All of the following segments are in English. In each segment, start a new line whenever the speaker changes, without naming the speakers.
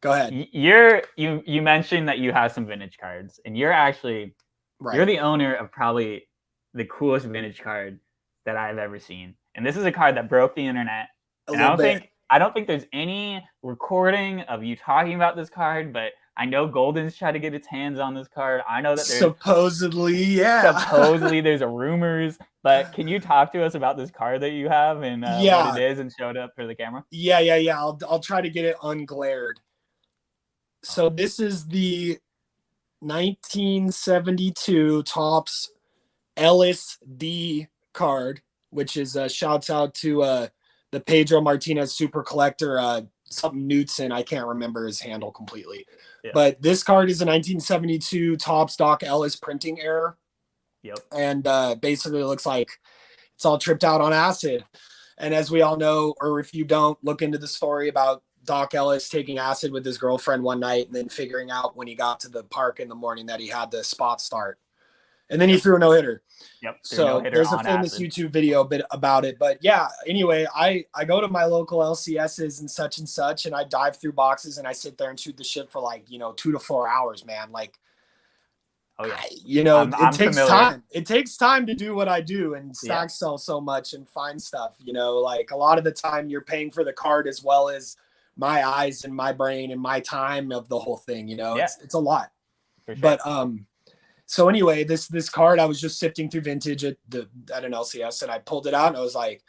Go ahead.
You mentioned that you have some vintage cards, and you're
Right.
the owner of probably the coolest vintage card that I've ever seen. And this is a card that broke the internet.
A
And
little bit.
I don't think there's any recording of you talking about this card, but I know Golden's tried to get its hands on this card. I know that
Supposedly, yeah.
there's a rumors, but can you talk to us about this card that you have and what it
Yeah.
is and show it up for the camera?
Yeah. I'll try to get it unglared. So this is the 1972 Topps Ellis D card, which is shouts out to the Pedro Martinez Super Collector, something Knutson. I can't remember his handle completely. Yeah. But this card is a 1972 Topps Doc Ellis printing error.
Yep.
And basically it looks like it's all tripped out on acid. And as we all know, or if you don't, look into the story about Doc Ellis taking acid with his girlfriend one night and then figuring out when he got to the park in the morning that he had the spot start. And then he threw a no-hitter.
Yep.
So there's a famous YouTube video about it. But yeah, anyway, I go to my local LCSs and such, and I dive through boxes and I sit there and shoot the shit for like, 2 to 4 hours, man. Like,
oh yeah,
it takes time. It takes time to do what I do and stack sell so much and find stuff, like a lot of the time you're paying for the card as well as my eyes and my brain and my time of the whole thing, it's a lot.
For sure.
But, so anyway, this card, I was just sifting through vintage at an LCS and I pulled it out and I was like,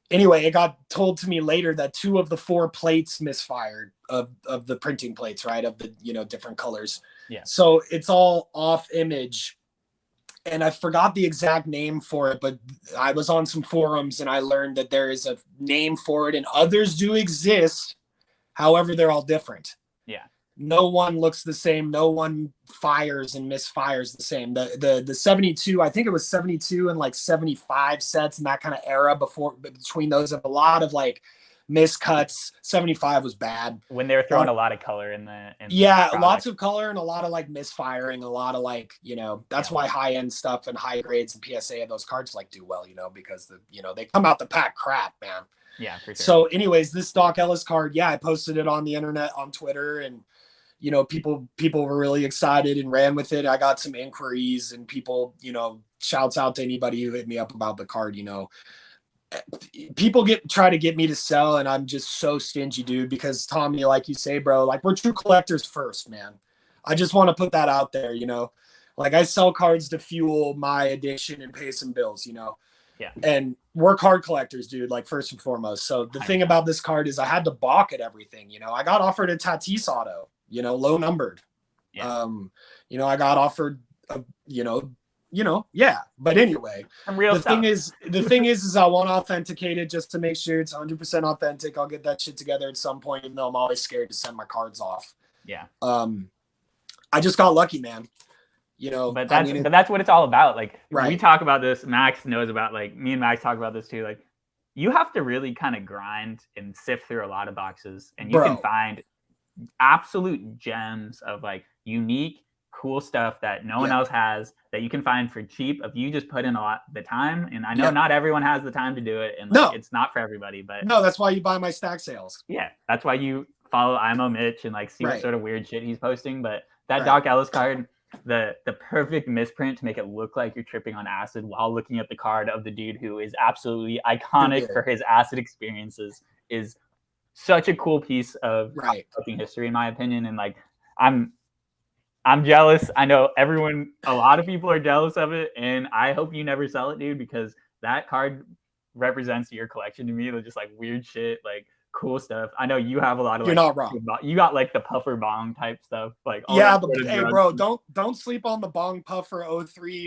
anyway, it got told to me later that 2 of the 4 plates misfired of the printing plates, right? Of the, different colors.
Yeah.
So it's all off image and I forgot the exact name for it, but I was on some forums and I learned that there is a name for it and others do exist. However, they're all different.
Yeah.
No one looks the same. No one fires and misfires the same. The 72, I think it was 72 and like 75 sets in that kind of era between those of a lot of like miscuts. 75 was bad.
When they were throwing a lot of color in the
lots of color and a lot of like misfiring, a lot of like, that's why high end stuff and high grades and PSA of those cards like do well, because they come out the pack crap, man.
Yeah, for sure.
So anyways, this Doc Ellis card, I posted it on the internet on Twitter and people were really excited and ran with it. I got some inquiries and people, shouts out to anybody who hit me up about the card, people try to get me to sell and I'm just so stingy, dude, because Tommy, like you say, bro, like we're true collectors first, man. I just want to put that out there, like I sell cards to fuel my addiction and pay some bills,
Yeah.
And we're card collectors, dude, like first and foremost. So the thing about this card is I had to balk at everything, I got offered a Tatis auto, low numbered.
Yeah.
I got offered, but anyway, the thing is I want to authenticate it just to make sure it's 100% authentic. I'll get that shit together at some point, even though I'm always scared to send my cards off.
Yeah.
I just got lucky, man.
But that's what it's all about. Like
right.
We talk about this, Max knows about, like me and Max talk about this too. Like you have to really kind of grind and sift through a lot of boxes and you can find absolute gems of like unique, cool stuff that no one else has that you can find for cheap if you just put in a lot the time. And I know not everyone has the time to do it and it's not for everybody, but
no, that's why you buy my stack sales.
Yeah. That's why you follow IMO Mitch and like see what sort of weird shit he's posting. But that Doc Ellis card, the perfect misprint to make it look like you're tripping on acid while looking at the card of the dude who is absolutely iconic for his acid experiences is such a cool piece of fucking history, in my opinion. And like, I'm jealous. I know a lot of people are jealous of it, and I hope you never sell it, dude, because that card represents your collection to me. They're just like weird shit, like cool stuff. I know you have a lot of.
You're not wrong.
You got like the puffer bong type stuff, like
hey, bro, don't sleep on the bong puffer 03